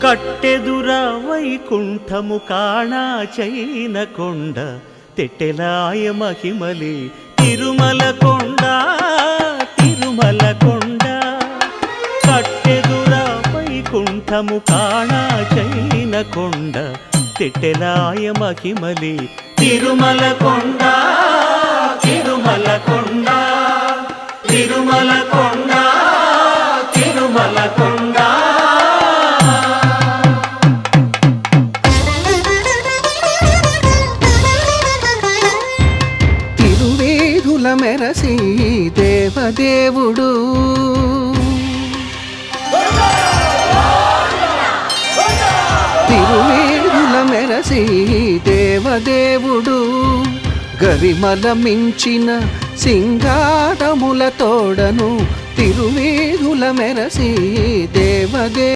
కట్టెదురా వైకుంఠము కాణా చైన కొండ తెట్టెలాయ మహిమలే తిరుమల కొండ తిరుమల కొండ కట్టెదురా వైకుంఠము కాణా చైన కొండ తెట్టెలాయ మహిమలే తిరుమల కొండ తిరుమల కొండ తిరుమల కొండ తిరుమల కొండ తిరువేధుల మెరసి దేవదేవుడు తిరువేధుల మెరసి దేవదేవుడు గరిమల మించిన సింగారముల తోడను తిరువేధుల మెరసి దేవదే